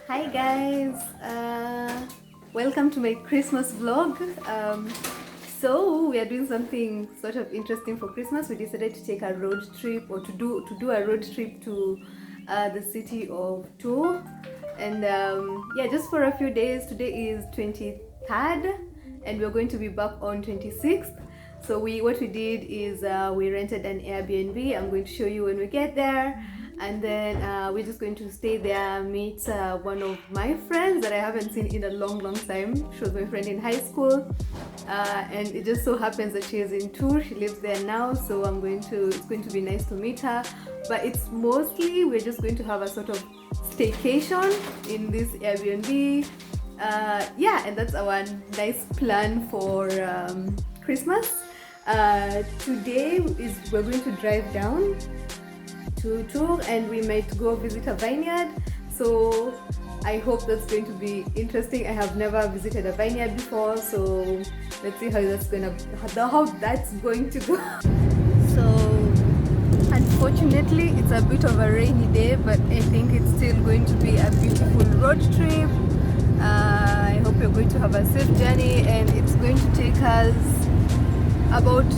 Hi guys, welcome to my Christmas vlog. So we are doing something sort of interesting for Christmas. We decided to take a road trip, or to do a road trip to the city of Tours, and yeah, just for a few days. Today is 23rd, and we're going to be back on 26th. So what we did is we rented an Airbnb. I'm going to show you when we get there. And then we're just going to stay there, meet one of my friends that I haven't seen in a long time. She was my friend in high school, and it just so happens that she is in Tours. She lives there now, so it's going to be nice to meet her. But it's mostly we're just going to have a sort of staycation in this Airbnb. Yeah, and that's our nice plan for Christmas. Today we're going to drive down to Tours, and we might go visit a vineyard. So I hope that's going to be interesting. I have never visited a vineyard before, so let's see how that's going to go. So unfortunately it's a bit of a rainy day, but I think it's still going to be a beautiful road trip. I hope you're going to have a safe journey, and it's going to take us about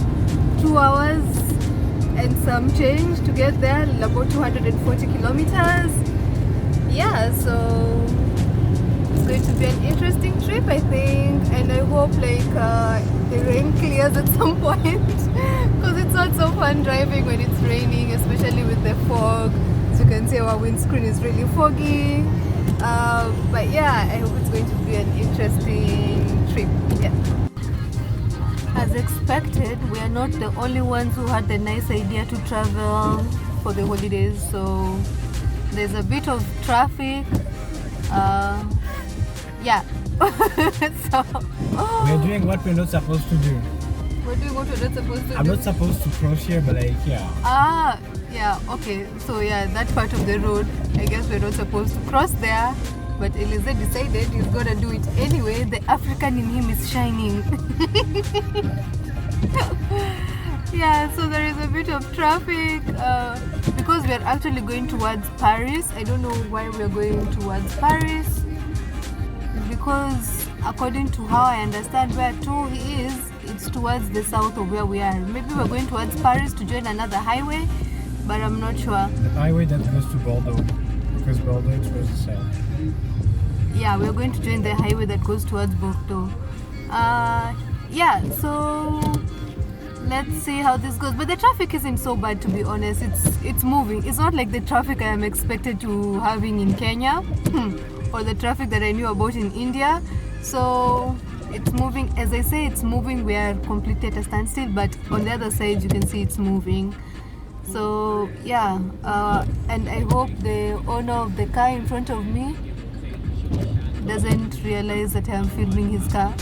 2 hours and some change to get there, about 240 kilometers. Yeah, so it's going to be an interesting trip, I think, and I hope the rain clears at some point because it's not so fun driving when it's raining, especially with the fog. As you can see, our windscreen is really foggy, but yeah, I hope it's going to be an interesting trip. Yeah. As expected, we are not the only ones who had the nice idea to travel for the holidays, so there's a bit of traffic. Yeah. So we're doing what we're not supposed to do. We're doing what we're not supposed to do. I'm not supposed to cross here, but yeah. Yeah, okay. So yeah, that part of the road, I guess we're not supposed to cross there. But Elise decided he's gonna do it anyway. The African in him is shining. Yeah, so there is a bit of traffic because we are actually going towards Paris. I don't know why we are going towards Paris, because according to how I understand where Tours is, it's towards the south of where we are. Maybe we're going towards Paris to join another highway, but I'm not sure. The highway that goes to Bordeaux, because Bordeaux is towards the south. Yeah, we're going to join the highway that goes towards Bordeaux. Yeah, so let's see how this goes. But the traffic isn't so bad, to be honest. It's moving. It's not like the traffic I am expected to having in Kenya or the traffic that I knew about in India. So it's moving. As I say, it's moving. We are completely at a standstill, but on the other side you can see it's moving. So yeah, and I hope the owner of the car in front of me doesn't realize that I'm filming his car.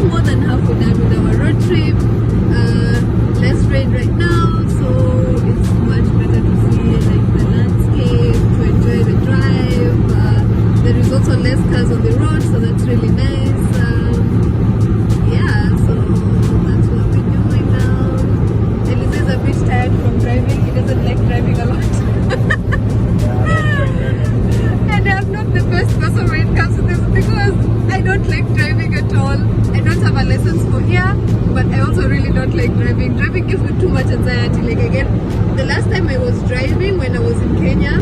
More than halfway done with our road trip. Less rain right now, so it's much better to see the landscape, to enjoy the drive. There is also less cars on the road, so that's really nice. Yeah, so that's what we're doing now. Elise is a bit tired from driving. He doesn't like driving a lot. And I'm not the best person when it comes to this, because I don't like driving at all. I don't have a license for here, but I also really don't like driving. Driving gives me too much anxiety. Like, again, the last time I was driving when I was in Kenya,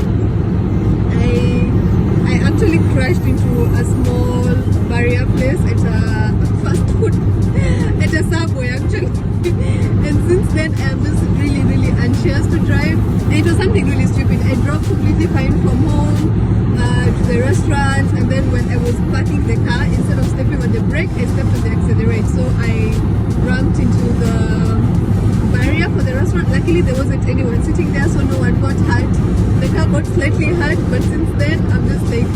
I actually crashed into a small barrier place at a fast food, at a Subway actually. And since then I am just really anxious to drive. And it was something really stupid. I drove completely fine from home to the restaurant, and then when I was parking the car, instead of stepping on the brake, I stepped on the accelerator. So I ramped into the barrier for the restaurant. Luckily there wasn't anyone sitting there, so no one got hurt. The car got slightly hurt, but since then I'm just like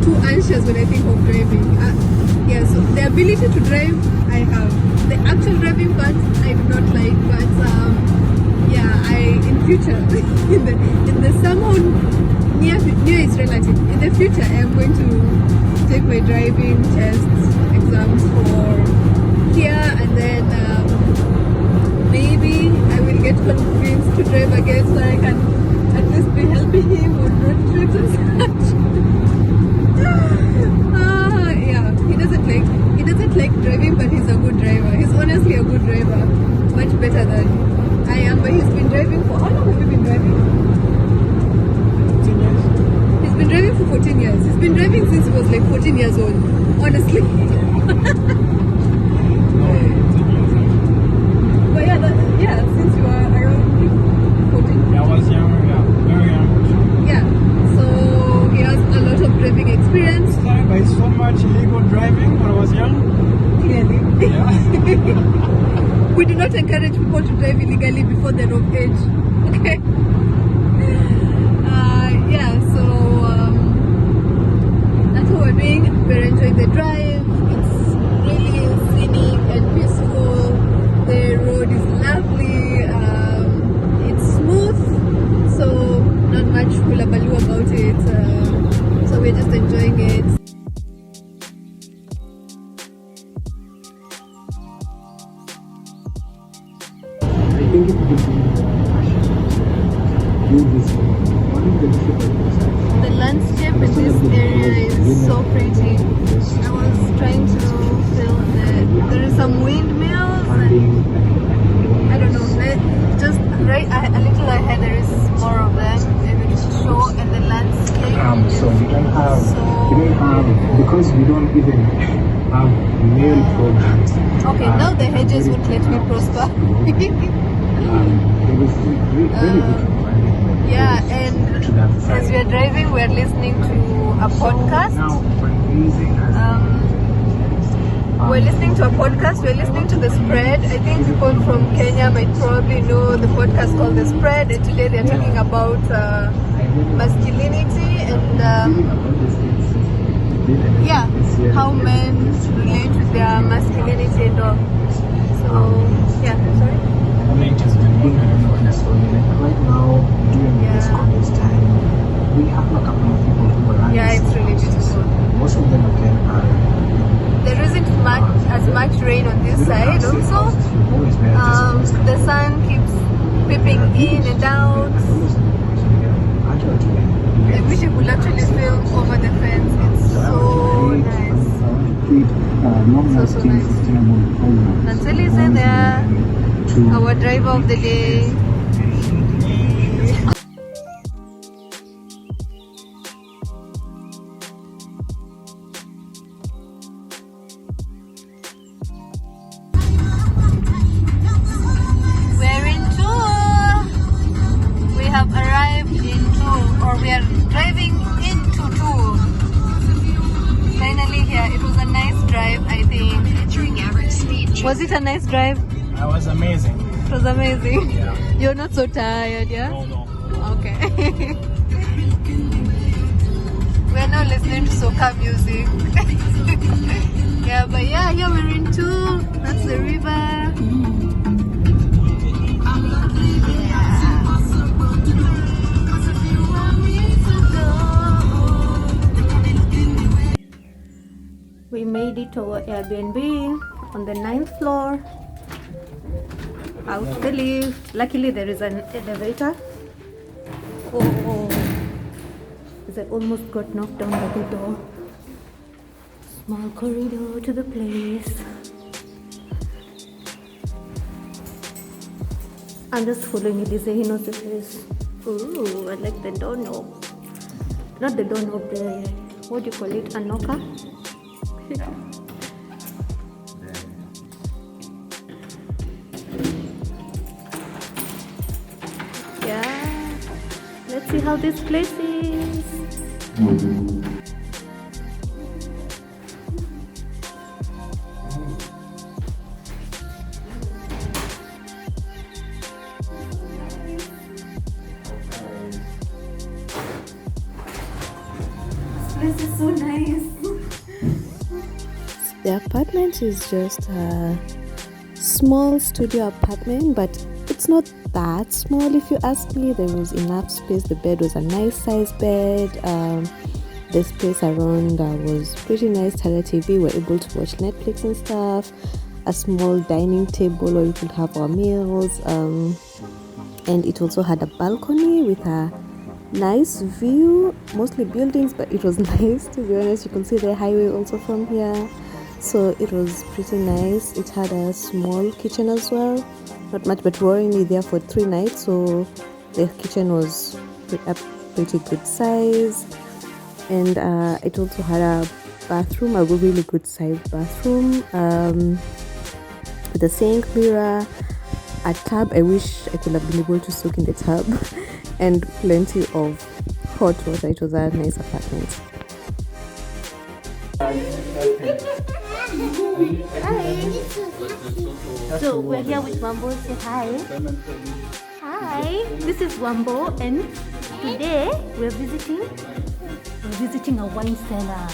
too features when I think of driving. Yeah, so the ability to drive, I have. The actual driving part, I do not like, but yeah, in future, in the somehow near is relative. In the future, I am going to take my driving tests, exams for here, and then maybe I will get convinced to drive again, so I can at least be helping him on road trips and such. Yeah, he doesn't like driving, but he's a good driver. He's honestly a good driver, much better than I am. But he's been driving for how long have you been driving? 14 years. He's been driving for 14 years. He's been driving since he was like 14 years old. Honestly. No, 10 years. But yeah, since you are around 14. Yeah, I was young, yeah, very young. Yeah. So he has a lot of driving experience. By so much illegal driving when I was young. Clearly. Yeah. We do not encourage people to drive illegally before they're of age. Okay. Yeah, so that's what we're doing. We're enjoying the drive. It's really scenic and peaceful. The road is lovely. It's smooth, so not much hullabaloo about it. So we're just enjoying it. I think it gives me more passion to do this. One of the difficulties The landscape in this area is so pretty. I was trying to film there is some windmills and I don't know, just right a little ahead there is more of them. Maybe to show and the landscape. so we don't have, so because we don't even have male projects. okay, now the hedges won't let me prosper. It was very good. Yeah, and as we are driving, we are listening to a podcast. Now, fundraising has We're listening to a podcast. We're listening to The Spread. I think people from Kenya might probably know the podcast called The Spread. And today they're talking about masculinity and yeah, how men relate with their masculinity and all. So yeah, sorry. It has been good for us. Right now, during this Congress time, we have a couple of people who are yeah, it's really beautiful. Most of them again are. There isn't as much rain on this side also. The sun keeps peeping in and out. I wish I could actually film over the fence. It's so nice. So nice. Nansel is in there, our driver of the day. We're in Tour. We have arrived in Tour, or we are driving into Tour. Finally here. It was a nice drive, I think. Was it a nice drive? That was amazing. It was amazing. Yeah. You're not so tired, yeah? No. Okay. We're now listening to soca music. Yeah, but yeah, here we're in Tour. That's the river. We made it to our Airbnb on the 9th floor. Out the lift. Luckily there is an elevator. Oh, I almost got knocked down by the door. Small corridor to the place. I'm just following Elise. He knows the place. Ooh, I like the doorknob. Not the doorknob, what do you call it? A knocker? Yeah, let's see how this place is. This place is is so nice. The apartment is just a small studio apartment, but it's not that small if you ask me. There was enough space. The bed was a nice size bed. The space around was pretty nice. Had a TV. We were able to watch Netflix and stuff. A small dining table where we could have our meals. And it also had a balcony with a nice view, mostly buildings, but it was nice, to be honest. You can see the highway also from here, so it was pretty nice. It had a small kitchen as well, not much, but we were only there for 3 nights, so the kitchen was a pretty good size. And it also had a bathroom, a really good sized bathroom, with a sink, mirror, a tub. I wish I could have been able to soak in the tub, and plenty of hot water. It was a nice apartment. Hi. So we're here with Wambo. Say hi. Hi. This is Wambo, and today we're visiting a wine cellar.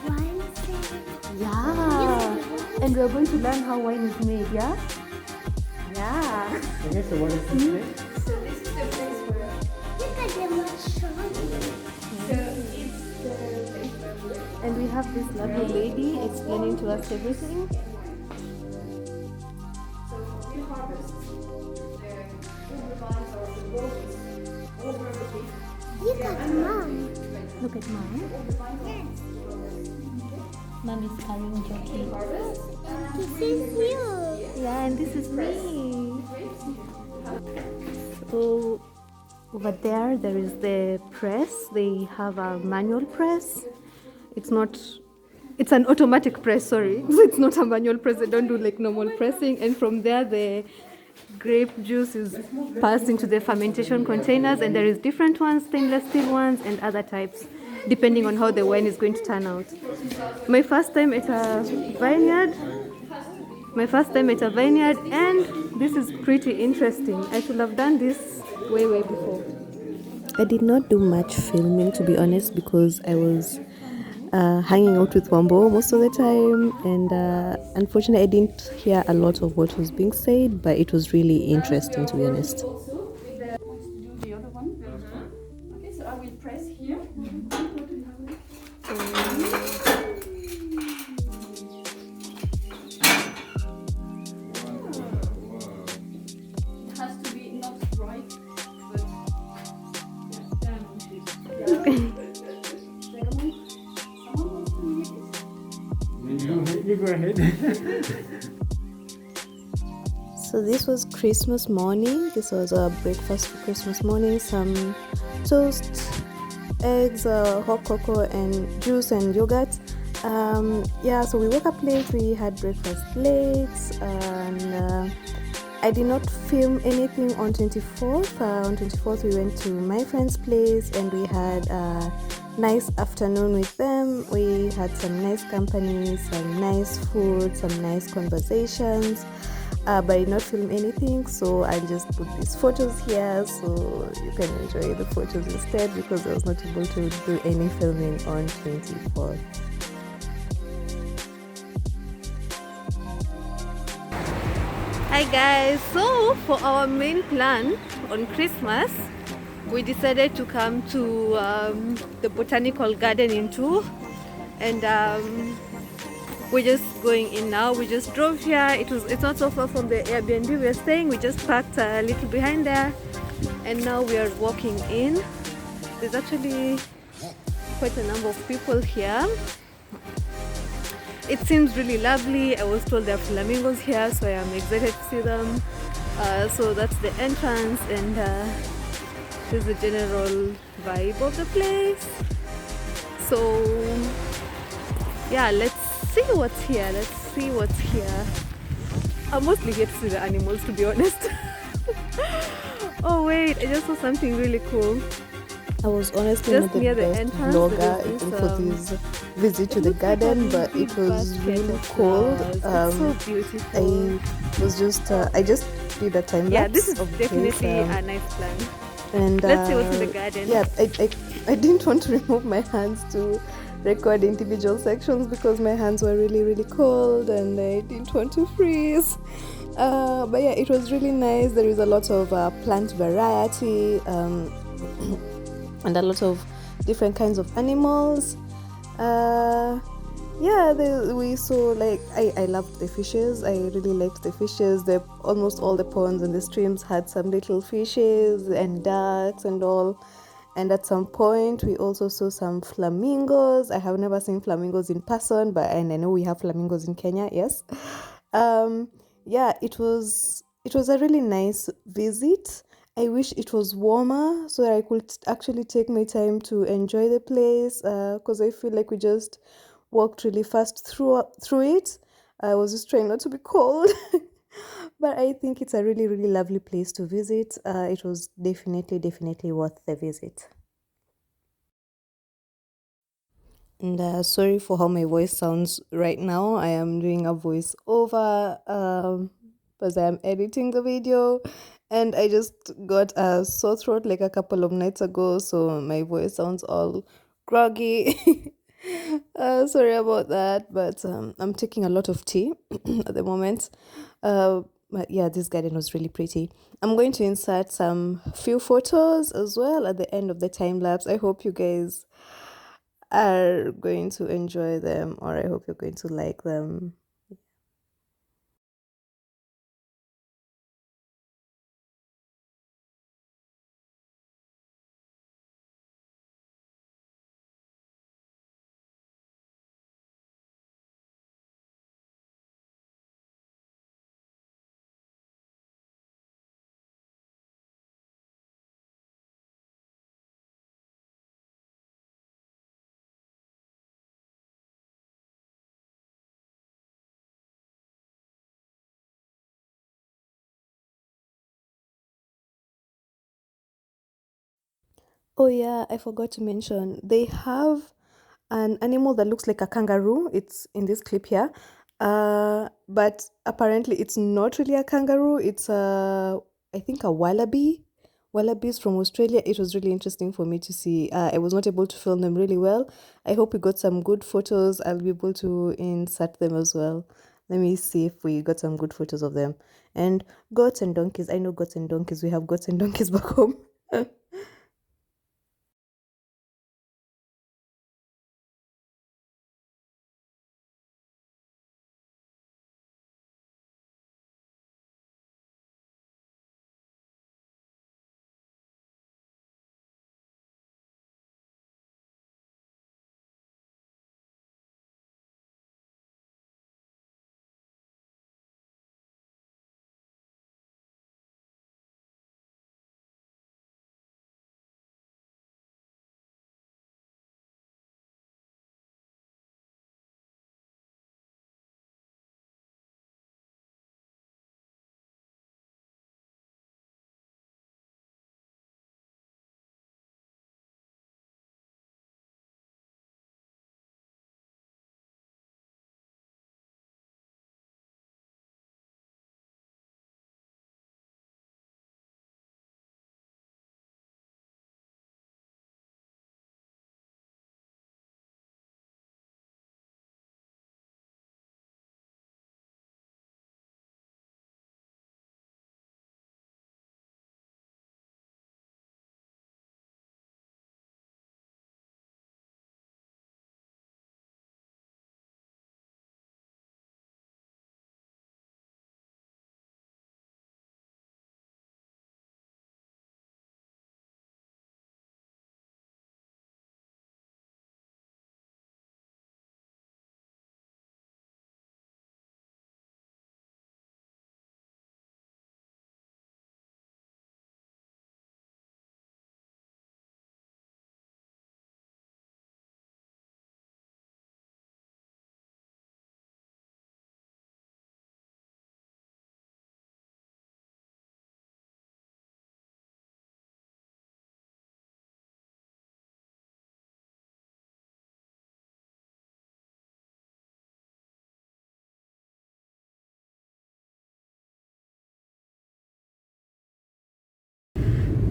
Wine cellar. Yeah. And we're going to learn how wine is made. Yeah. Yeah. Okay, so what is this place? So this is the place where. Look at them much stronger. And we have this lovely lady explaining to us everything. Look at mom. Look at mom. Mom is carrying Jockey. This is you. Yeah, and this is me. So over there is the press. They have a manual press. It's an automatic press, sorry. So it's not a manual press. They don't do like normal pressing. And from there the grape juice is passed into the fermentation containers, and there is different ones, stainless steel ones and other types, depending on how the wine is going to turn out. My first time at a vineyard, and this is pretty interesting. I should have done this way before. I did not do much filming, to be honest, because I was hanging out with Wambo most of the time, and unfortunately I didn't hear a lot of what was being said, but it was really interesting, to be honest. Do the other one. Okay, so I will press here. It has to be not right, but You go ahead. So this was Christmas morning. This was a breakfast for Christmas morning. Some toast, eggs, hot cocoa, and juice and yogurt. So we woke up late. We had breakfast late, and I did not film anything on 24th. On 24th, we went to my friend's place, and we had a nice afternoon with them. We had some nice company, some nice food, some nice conversations. But I did not film anything, so I just put these photos here so you can enjoy the photos instead, because I was not able to do any filming on 24th. Hi guys, so for our main plan on Christmas, we decided to come to the botanical garden in Two, and we're just going in now. We just drove here. It's not so far from the Airbnb we're staying. We just parked a little behind there, and now we are walking in. There's actually quite a number of people here. It seems really lovely. I was told there are flamingos here, so I am excited to see them. So that's the entrance, and this is the general vibe of the place. So yeah, let's see what's here. I'm mostly here to see the animals, to be honest. Oh wait, I just saw something really cool. I was honestly Just not the near the best entrance, vlogger there is even this, for this visit to the looks like garden, a but big it was basket really of cold. flowers. It's so beautiful. I was just I just did a time lapse. Yeah, this is of the definitely place, a nice plan. and Let's see what's in the garden. Yeah, I didn't want to remove my hands to record individual sections because my hands were really, really cold and I didn't want to freeze. But yeah, it was really nice. There is a lot of plant variety and a lot of different kinds of animals. Yeah, we saw, like, I loved the fishes. I really liked the fishes. Almost all the ponds and the streams had some little fishes and ducks and all. And at some point we also saw some flamingos. I have never seen flamingos in person, but and I know we have flamingos in Kenya, yes. Yeah, it was a really nice visit. I wish it was warmer so that I could actually take my time to enjoy the place, because I feel like we just walked really fast through it. I was just trying not to be cold. But I think it's a really, really lovely place to visit. It was definitely worth the visit. And sorry for how my voice sounds right now. I am doing a voice over because I am editing the video, and I just got a sore throat like a couple of nights ago, so my voice sounds all groggy. Sorry about that, but I'm taking a lot of tea at the moment. But yeah, this garden was really pretty. I'm going to insert some few photos as well at the end of the time lapse. I hope you guys are going to enjoy them, or I hope you're going to like them. Oh yeah, I forgot to mention they have an animal that looks like a kangaroo. It's in this clip here. But apparently it's not really a kangaroo. It's I think a wallaby. Wallabies from Australia. It was really interesting for me to see. I was not able to film them really well. I hope we got some good photos. I'll be able to insert them as well. Let me see if we got some good photos of them. And goats and donkeys. I know goats and donkeys. We have goats and donkeys back home.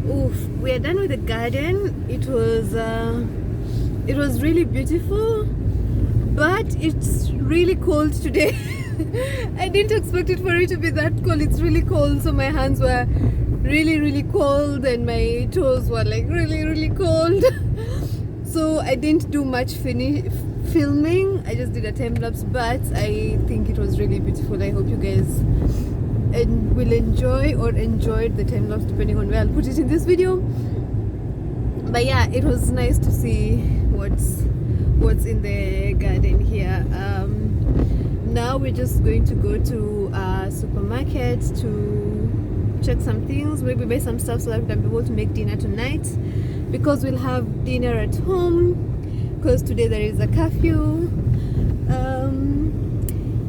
Oof, we are done with the garden. It was It was really beautiful, but it's really cold today. I didn't expect it for it to be that cold. It's really cold, so my hands were really cold and my toes were like really cold. So I didn't do much filming. I just did a time lapse, but I think it was really beautiful. I hope you guys will enjoy or enjoyed the time lapse, depending on where I'll put it in this video. But yeah, it was nice to see what's in the garden here. Now we're just going to go to a supermarket to check some things, maybe buy some stuff so that we can be able to make dinner tonight, because we'll have dinner at home because today there is a curfew.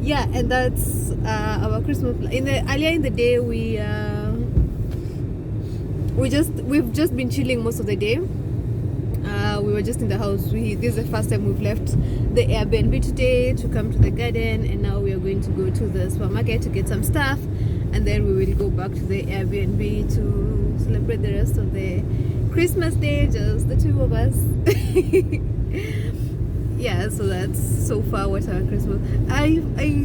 Yeah, and that's our Christmas earlier in the day. We've just been chilling most of the day. We were just in the house. This is the first time we've left the Airbnb today to come to the garden, and now we are going to go to the supermarket to get some stuff, and then we will go back to the Airbnb to celebrate the rest of the Christmas day, just the two of us. Yeah, so that's so far what our Christmas. I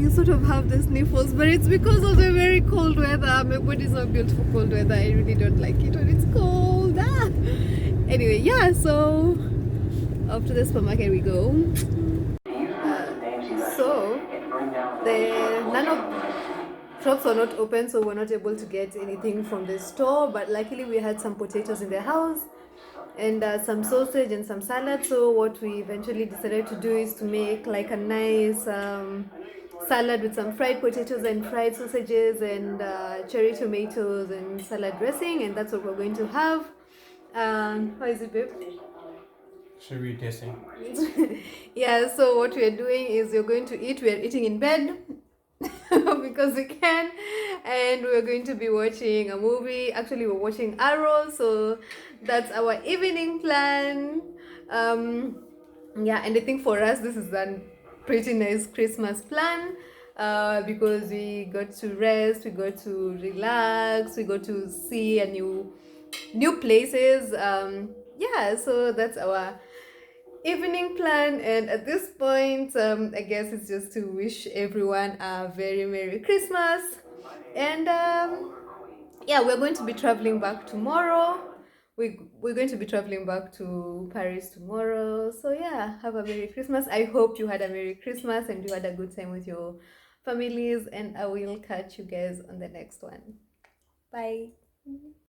sort of have the sniffles, but it's because of the very cold weather. My body's not built for cold weather. I really don't like it when it's cold. Anyway, yeah, so off to the supermarket we go. So none of shops were not open, so we're not able to get anything from the store, but luckily we had some potatoes in the house and some sausage and some salad. So what we eventually decided to do is to make like a nice salad with some fried potatoes and fried sausages and cherry tomatoes and salad dressing, and that's what we're going to have. How is it, babe? Should we tasting? Yeah, so what we are doing is we're going to eat. We are eating in bed because we can, and we're going to be watching a movie. Actually, we're watching Arrow, so that's our evening plan. Yeah, and I think for us this is a pretty nice Christmas plan, because we got to rest, we got to relax, we got to see a new places. Yeah, so that's our evening plan, and at this point I guess it's just to wish everyone a very Merry Christmas. And yeah, we're going to be traveling back tomorrow. We're going to be traveling back to Paris tomorrow. So yeah, have a Merry Christmas. I hope you had a Merry Christmas and you had a good time with your families, and I will catch you guys on the next one. Bye.